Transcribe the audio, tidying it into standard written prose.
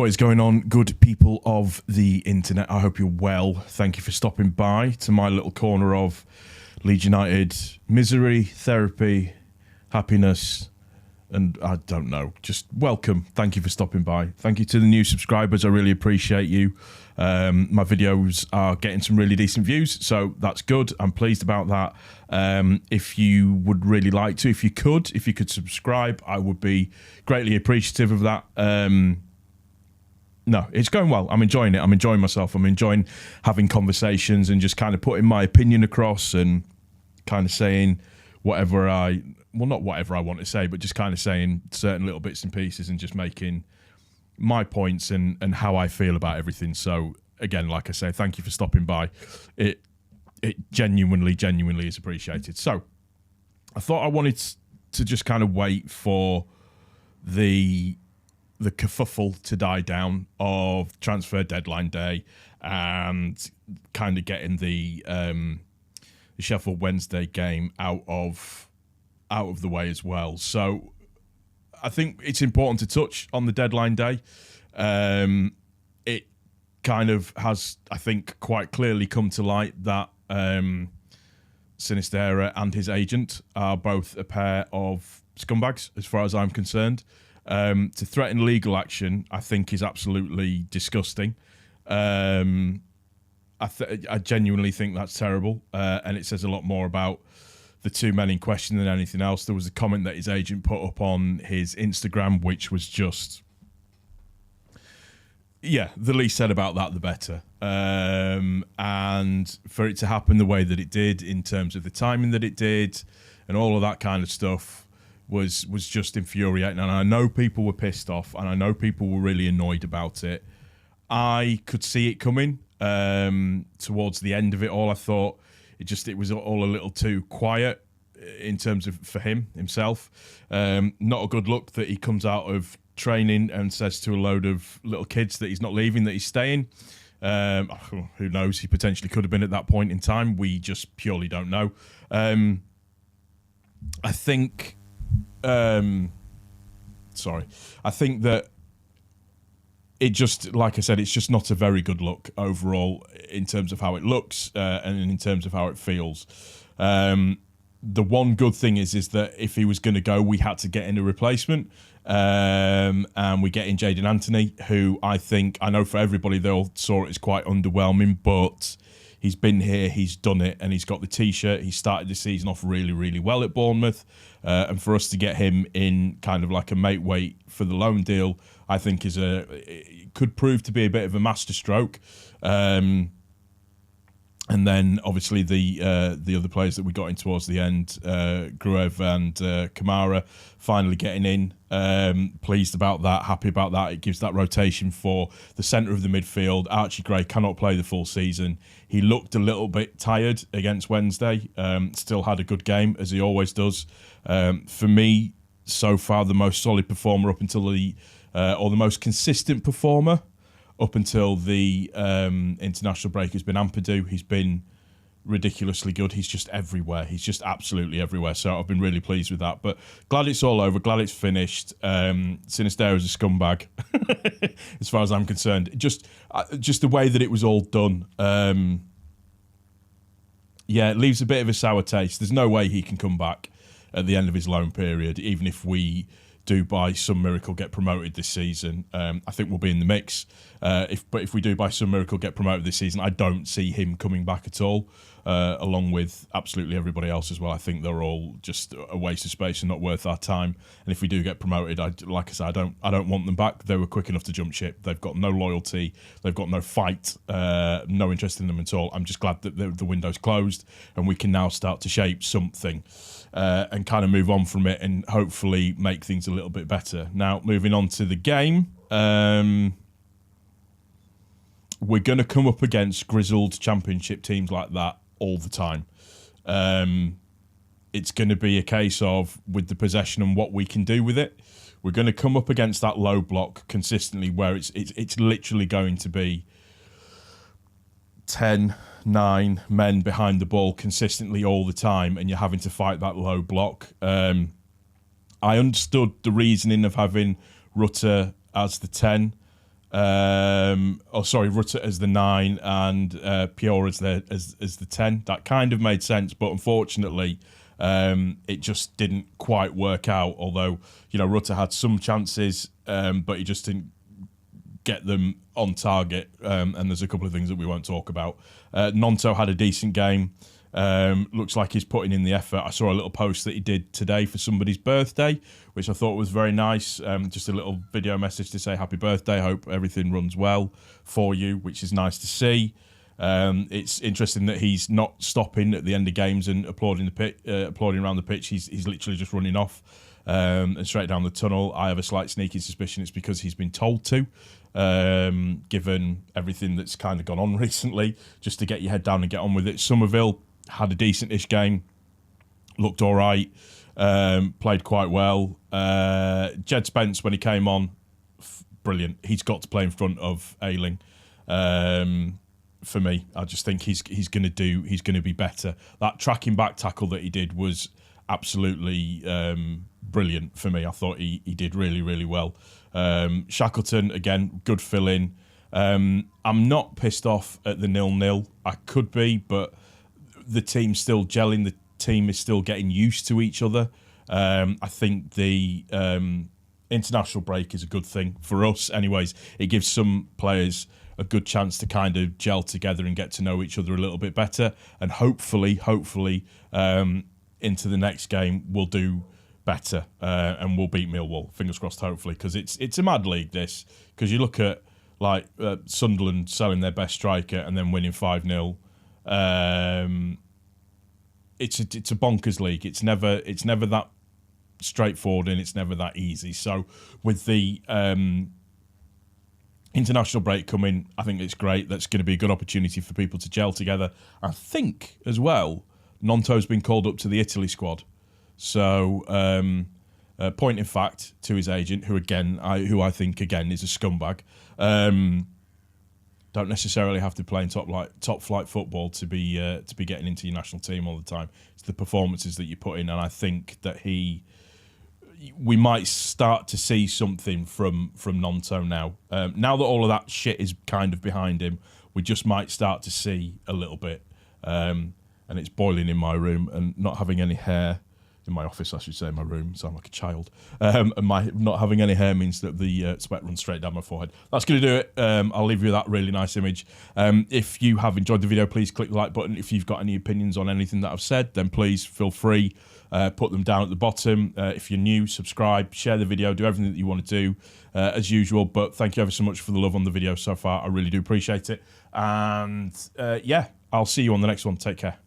What is going on, good people of the internet? I hope you're well. Thank you for stopping by to my little corner of Leeds United misery, therapy, happiness, and I don't know, just welcome. Thank you for stopping by. Thank you to the new subscribers. I really appreciate you. My videos are getting some really decent views, so that's good. I'm pleased about that. If you would really like to, if you could subscribe, I would be greatly appreciative of that. No, it's going well. I'm enjoying it. I'm enjoying myself. I'm enjoying having conversations and just kind of putting my opinion across and kind of saying not whatever I want to say, but just kind of saying certain little bits and pieces and just making my points and how I feel about everything. So again, like I say, thank you for stopping by. It genuinely is appreciated. So I thought I wanted to just kind of wait for the kerfuffle to die down of transfer deadline day and kind of getting the Sheffield Wednesday game out of the way as well. So I think it's important to touch on the deadline day. It kind of has, I think, quite clearly come to light that Sinisterra and his agent are both a pair of scumbags, as far as I'm concerned. To threaten legal action, I think, is absolutely disgusting. I genuinely think that's terrible, and it says a lot more about the two men in question than anything else. There was a comment that his agent put up on his Instagram, which was just, the least said about that, the better. And for it to happen the way that it did, in terms of the timing that it did, and all of that kind of stuff, was just infuriating. And I know people were pissed off, and I know people were really annoyed about it. I could see it coming towards the end of it all. I thought it was all a little too quiet in terms of for himself. Not a good look that he comes out of training and says to a load of little kids that he's not leaving, that he's staying. Who knows? He potentially could have been at that point in time. We just purely don't know. I think that it just, like I said, it's just not a very good look overall in terms of how it looks and in terms of how it feels. The one good thing is that if he was going to go, we had to get in a replacement, and we get in Jadon Anthony, who I know for everybody they all saw it as quite underwhelming, but he's been here, he's done it, and he's got the T-shirt. He started the season off really, really well at Bournemouth. And for us to get him in kind of like a mate weight for the loan deal, I think it could prove to be a bit of a masterstroke. And then obviously the other players that we got in towards the end, Gruev and Kamara, finally getting in. Pleased about that, happy about that. It gives that rotation for the centre of the midfield. Archie Gray cannot play the full season. He looked a little bit tired against Wednesday. Still had a good game, as he always does. For me, so far, the most solid performer up until the most consistent performer up until the international break has been Ampadu. He's been ridiculously good. He's just everywhere. He's just absolutely everywhere. So I've been really pleased with that. But glad it's all over. Glad it's finished. Sinisterra is a scumbag, as far as I'm concerned. Just the way that it was all done. It leaves a bit of a sour taste. There's no way he can come back at the end of his loan period, even if we do by some miracle get promoted this season. I think we'll be in the mix. If we do by some miracle get promoted this season, I don't see him coming back at all, along with absolutely everybody else as well. I think they're all just a waste of space and not worth our time. And if we do get promoted, like I said, I don't want them back. They were quick enough to jump ship. They've got no loyalty. They've got no fight, no interest in them at all. I'm just glad that the window's closed and we can now start to shape something and kind of move on from it and hopefully make things a little bit better. Now, moving on to the game. We're going to come up against grizzled championship teams like that all the time. It's going to be a case of, with the possession and what we can do with it, we're going to come up against that low block consistently, where it's literally going to be 10, 9 men behind the ball consistently all the time, and you're having to fight that low block. I understood the reasoning of having Rutter as the 10 Rutter as the 9 and Pior as the 10. That kind of made sense, but unfortunately, it just didn't quite work out. Although, Rutter had some chances, but he just didn't get them on target. And there's a couple of things that we won't talk about. Nonto had a decent game. Looks like he's putting in the effort. I saw a little post that he did today for somebody's birthday, which I thought was very nice. Just a little video message to say happy birthday. Hope everything runs well for you, which is nice to see. It's interesting that he's not stopping at the end of games and applauding around the pitch. He's literally just running off and straight down the tunnel. I have a slight sneaky suspicion it's because he's been told to, given everything that's kind of gone on recently, just to get your head down and get on with it. Somerville had a decent-ish game, looked all right, played quite well. Jed Spence, when he came on, brilliant. He's got to play in front of Ayling. For me, I just think he's going to be better. That tracking back tackle that he did was absolutely brilliant for me. I thought he did really, really well. Shackleton, again, good fill-in. I'm not pissed off at the 0-0. I could be, but the team's still gelling. The team is still getting used to each other. I think the international break is a good thing for us. Anyways, it gives some players a good chance to kind of gel together and get to know each other a little bit better. And hopefully, into the next game, we'll do better and we'll beat Millwall. Fingers crossed, hopefully, because it's a mad league, this. Because you look at Sunderland selling their best striker and then winning 5-0. It's a bonkers league. It's never that straightforward and it's never that easy. So with the international break coming, I think it's great. That's going to be a good opportunity for people to gel together. I think as well, Nonto's been called up to the Italy squad. So point in fact to his agent, who I think again is a scumbag. Don't necessarily have to play in top flight football to be getting into your national team all the time. It's the performances that you put in, and I think that we might start to see something from Nonto now. Now that all of that shit is kind of behind him, we just might start to see a little bit. And it's boiling in my room, and not having any hair. In my office, I should say, in my room, sound like a child. And my not having any hair means that the sweat runs straight down my forehead. That's going to do it. I'll leave you with that really nice image. If you have enjoyed the video, please click the like button. If you've got any opinions on anything that I've said, then please feel free. Put them down at the bottom. If you're new, subscribe, share the video, do everything that you want to do as usual. But thank you ever so much for the love on the video so far. I really do appreciate it. And yeah, I'll see you on the next one. Take care.